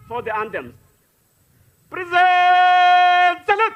for the anthems. Present salute!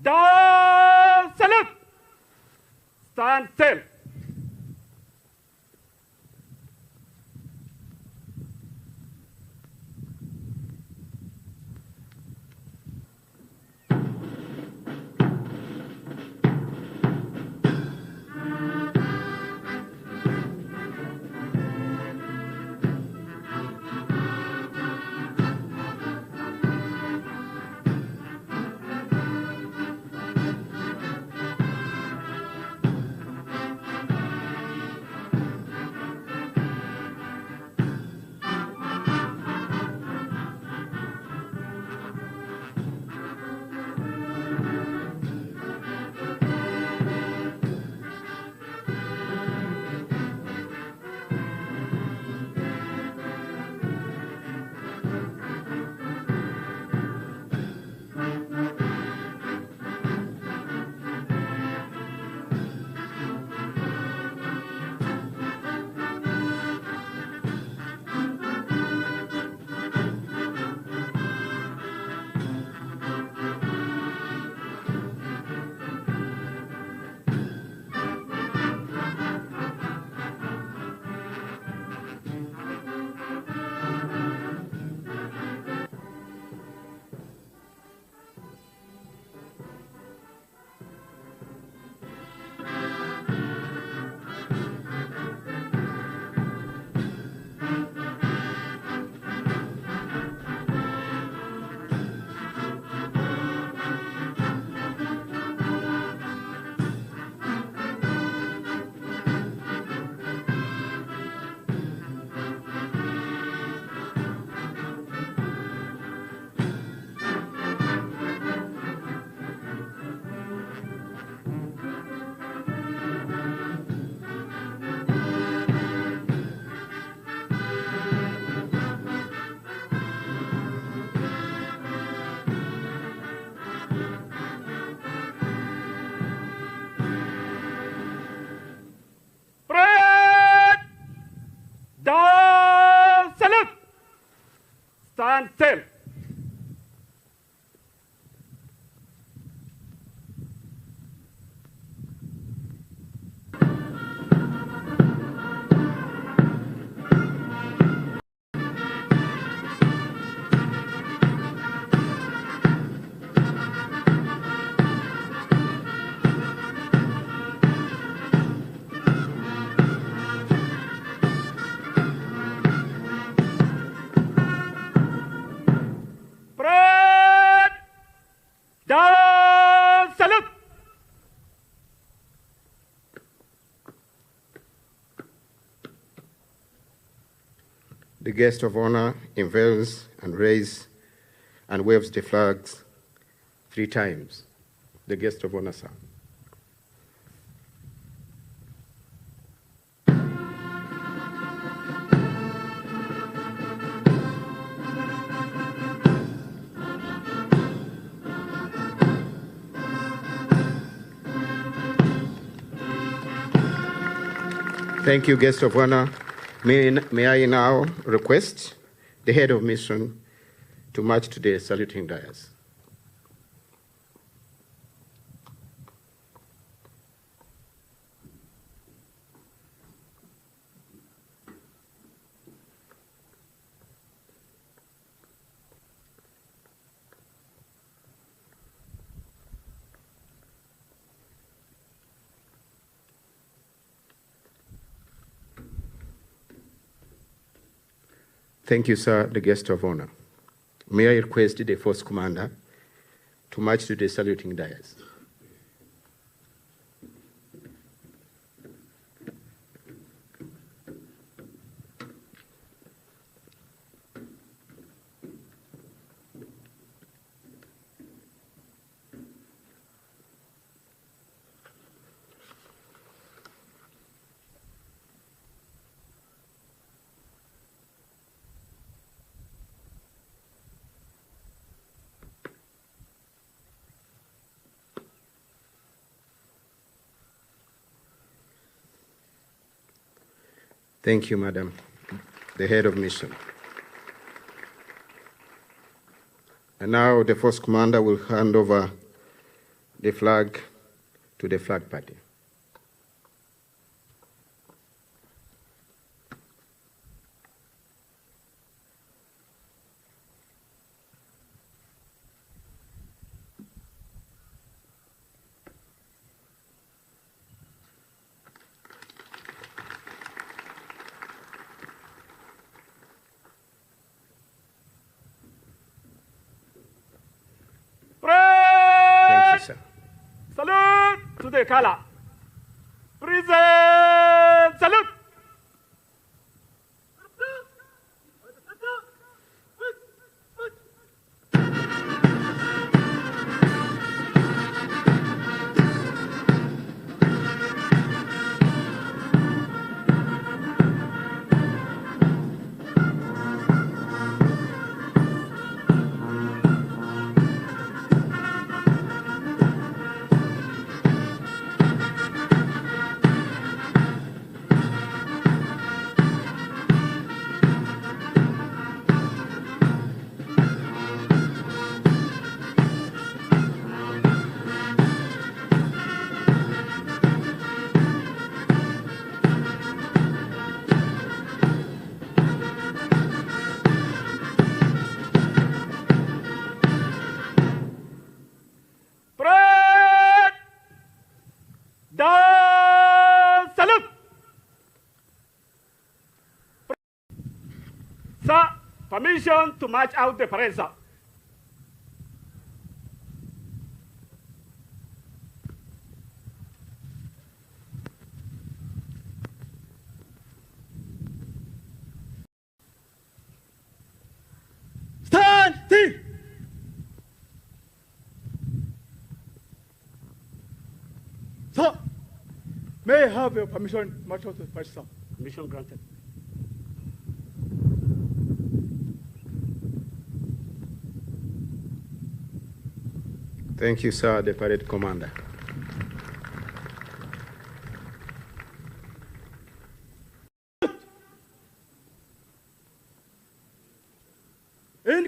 Down salute! Stand still. Stand still. Parade! Down, salute! The guest of honor unveils and raises and waves the flags 3 times. The guest of honor, sir. Thank you, guest of honor. May I now request the head of mission to march to the saluting dais. Thank you, sir, the guest of honor. May I request the force commander to march to the saluting dais. Thank you, madam, the head of mission. And now the force commander will hand over the flag to the flag party. Parade! Sir. Salute to the color. Present, salute. Parade! Down, salute. Sir, permission to march out the parade, sir. Stand still. Sir, may I have your permission to march out the parade, sir? Mission granted. Thank you, sir, the parade commander. In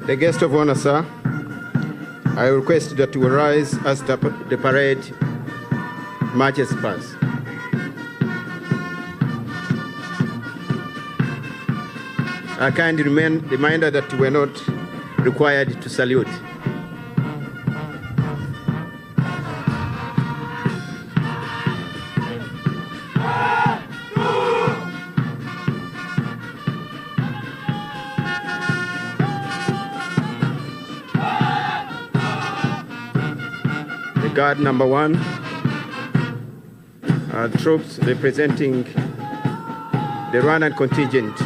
The guest of honor, sir, I request that you rise as the parade marches past. A kind reminder that we are not required to salute. Guard number 1, troops representing the Rwandan contingent.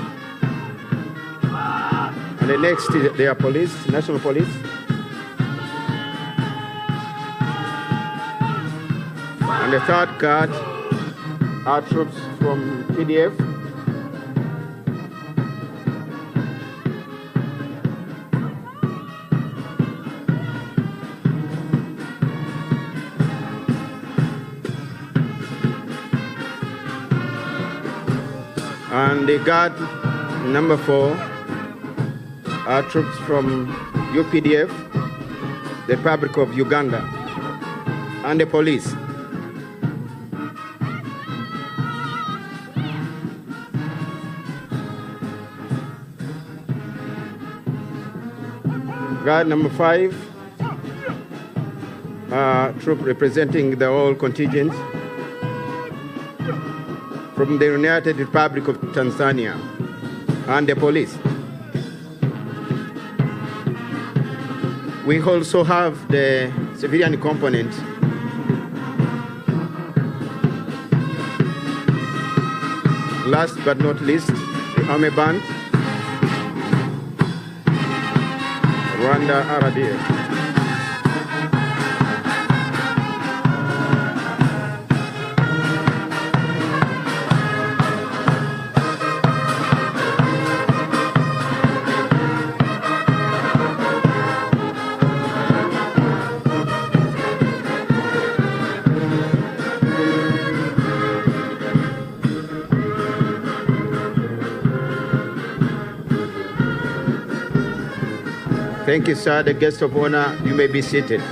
And the next, they are police, national police. And the third guard are troops from PDF. And the guard number 4 are troops from UPDF, the Republic of Uganda, and the police. Guard number 5, troop representing the whole contingent from the United Republic of Tanzania, and the police. We also have the civilian component. Last but not least, the army band, Rwanda RDF. Thank you, sir. The guest of honor, you may be seated.